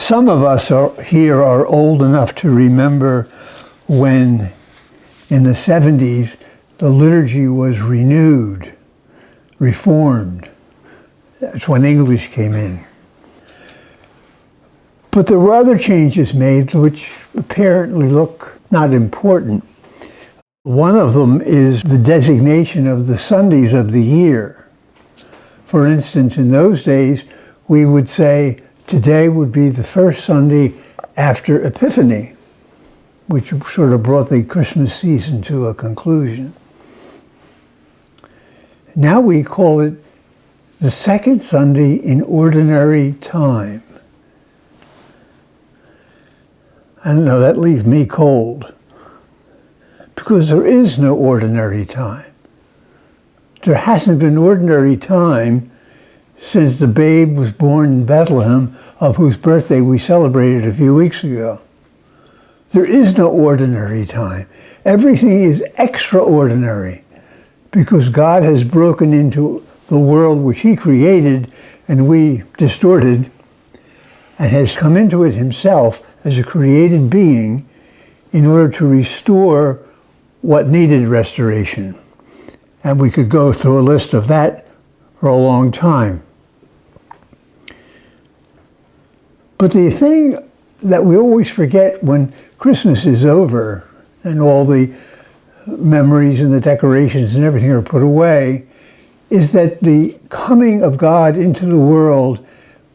Some of us here are old enough to remember when, in the 70s, the liturgy was renewed, reformed. That's when English came in. But there were other changes made which apparently look not important. One of them is the designation of the Sundays of the year. For instance, in those days, we would say today would be the first Sunday after Epiphany, which sort of brought the Christmas season to a conclusion. Now we call it the second Sunday in ordinary time. I don't know, that leaves me cold, because there is no ordinary time. There hasn't been ordinary time since the babe was born in Bethlehem, of whose birthday we celebrated a few weeks ago. There is no ordinary time. Everything is extraordinary, because God has broken into the world which he created and we distorted, and has come into it himself as a created being in order to restore what needed restoration. And we could go through a list of that for a long time. But the thing that we always forget when Christmas is over and all the memories and the decorations and everything are put away is that the coming of God into the world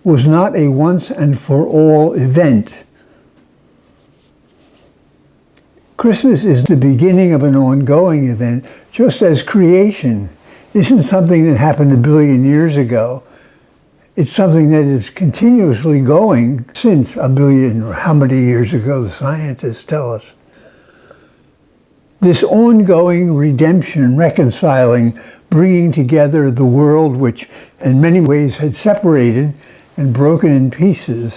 was not a once and for all event. Christmas is the beginning of an ongoing event, just as creation isn't something that happened a billion years ago. It's something that is continuously going since a billion, or how many years ago the scientists tell us. This ongoing redemption, reconciling, bringing together the world which in many ways had separated and broken in pieces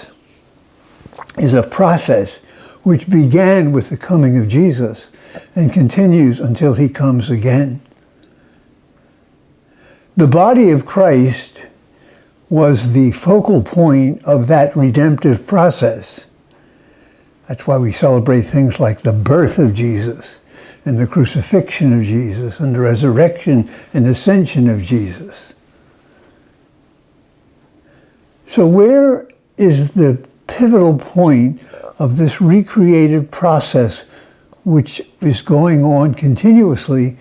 is a process which began with the coming of Jesus and continues until he comes again. The body of Christ was the focal point of that redemptive process. That's why we celebrate things like the birth of Jesus and the crucifixion of Jesus and the resurrection and ascension of Jesus. So where is the pivotal point of this recreative process which is going on continuously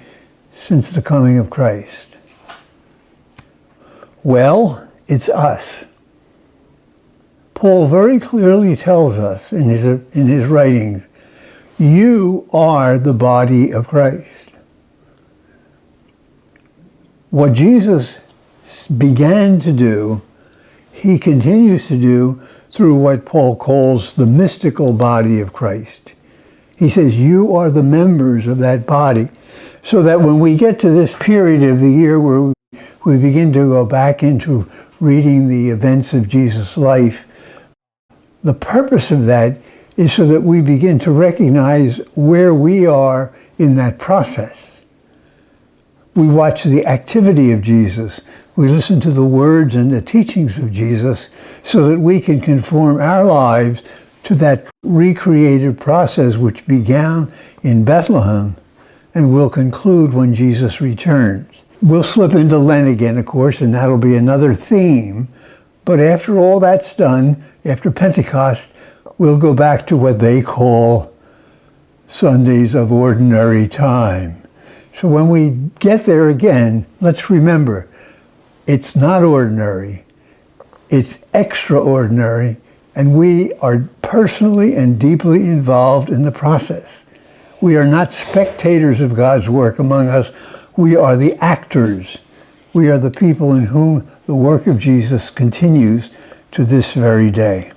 since the coming of Christ? Well, it's us. Paul very clearly tells us in his writings, you are the body of Christ. What Jesus began to do, he continues to do through what Paul calls the mystical body of Christ. He says, you are the members of that body. So that when we get to this period of the year where we begin to go back into reading the events of Jesus' life, the purpose of that is so that we begin to recognize where we are in that process. We watch the activity of Jesus. We listen to the words and the teachings of Jesus so that we can conform our lives to that recreative process which began in Bethlehem and will conclude when Jesus returns. We'll slip into Lent again, of course, and that'll be another theme. But after all that's done, after Pentecost, we'll go back to what they call Sundays of ordinary time. So when we get there again, let's remember, it's not ordinary, it's extraordinary, and we are personally and deeply involved in the process. We are not spectators of God's work among us, we are the actors. We are the people in whom the work of Jesus continues to this very day.